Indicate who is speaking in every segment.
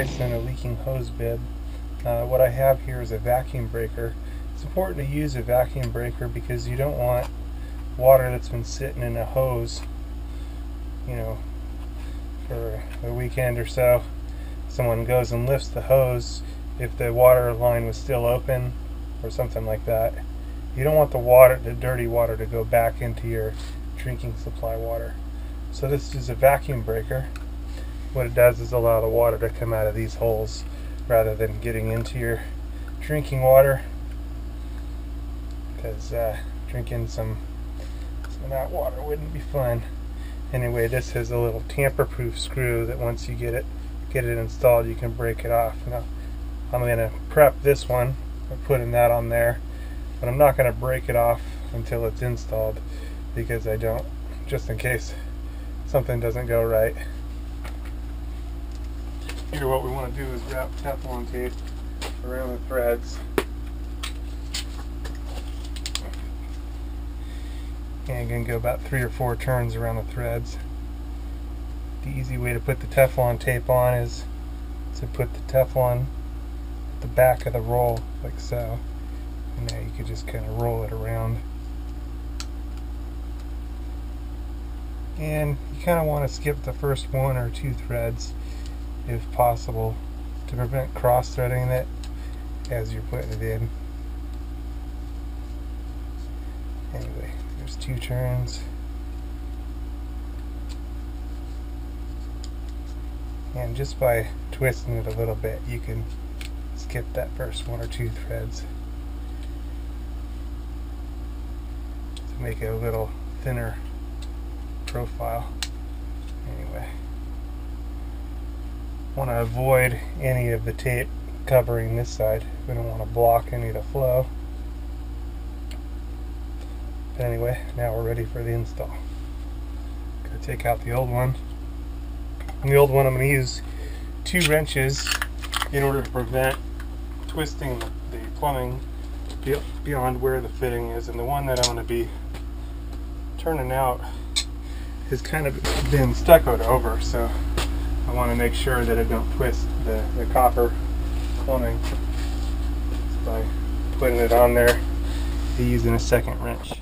Speaker 1: device and a leaking hose bib. What I have here is a vacuum breaker. It's important to use a vacuum breaker because you don't want water that's been sitting in a hose, you know, for a weekend or so. Someone goes and lifts the hose, if the water line was still open or something like that, you don't want the dirty water to go back into your drinking supply water. So this is a vacuum breaker. What it does is allow the water to come out of these holes rather than getting into your drinking water, because drinking some of that water wouldn't be fun. Anyway, this has a little tamper-proof screw that once you get it installed, you can break it off. Now, I'm going to prep this one by putting that on there, but I'm not going to break it off until it's installed, because I don't, just in case something doesn't go right. Here, what we want to do is wrap Teflon tape around the threads. And I'm going to go about 3 or 4 turns around the threads. The easy way to put the Teflon tape on is to put the Teflon at the back of the roll, like so. And now you can just kind of roll it around. And you kind of want to skip the first 1 or 2 threads if possible to prevent cross-threading it as you're putting it in. Anyway, there's 2 turns. And just by twisting it a little bit, you can skip that first 1 or 2 threads to make it a little thinner profile. Anyway, want to avoid any of the tape covering this side. We don't want to block any of the flow. But anyway, now we're ready for the install. Gonna take out the old one. On the old one, I'm going to use 2 wrenches in order to prevent twisting the plumbing beyond where the fitting is. And the one that I'm going to be turning out has kind of been stuccoed over, so I want to make sure that I don't twist the copper plumbing. Just by putting it on there, using a second wrench.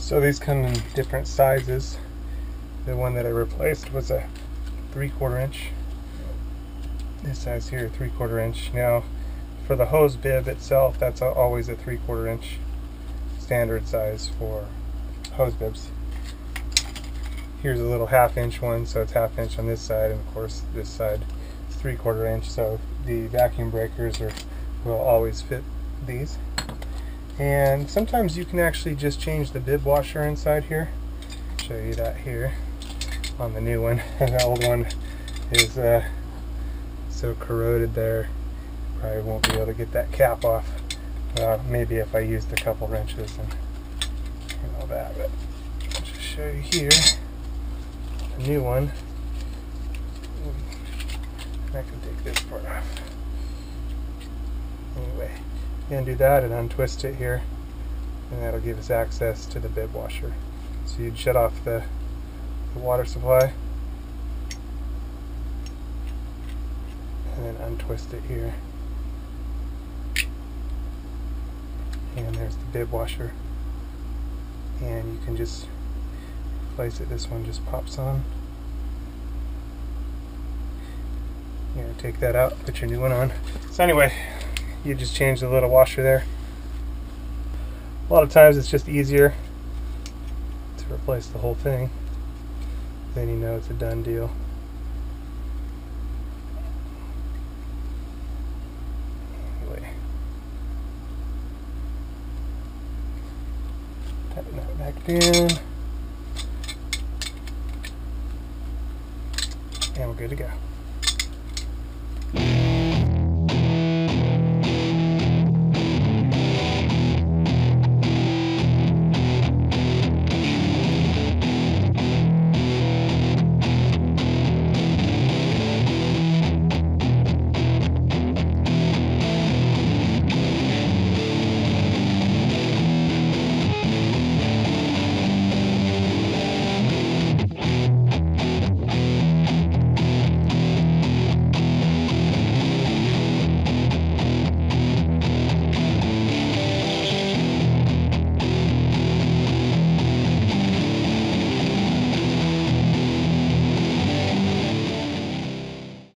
Speaker 1: So these come in different sizes. The one that I replaced was a 3/4 inch. This size here, 3/4 inch. Now, for the hose bib itself, that's always a 3/4 inch standard size for hose bibs. Here's a little 1/2 inch one, so it's 1/2 inch on this side, and of course this side is 3/4 inch, so the vacuum breakers will always fit these. And sometimes you can actually just change the bib washer inside here. I'll show you that here on the new one. The old one is so corroded there, probably won't be able to get that cap off. Maybe if I used a couple wrenches and all that, but I'll just show you here the new one. I can take this part off. Anyway, you can do that and untwist it here, and that'll give us access to the bib washer. So you'd shut off the water supply and then untwist it here, and there's the bib washer, and you can just place it. This one just pops on. You're going to take that out, put your new one on. So anyway, you just change the little washer there. A lot of times it's just easier to replace the whole thing, then you know it's a done deal. Anyway, tighten that back down, and we're good to go.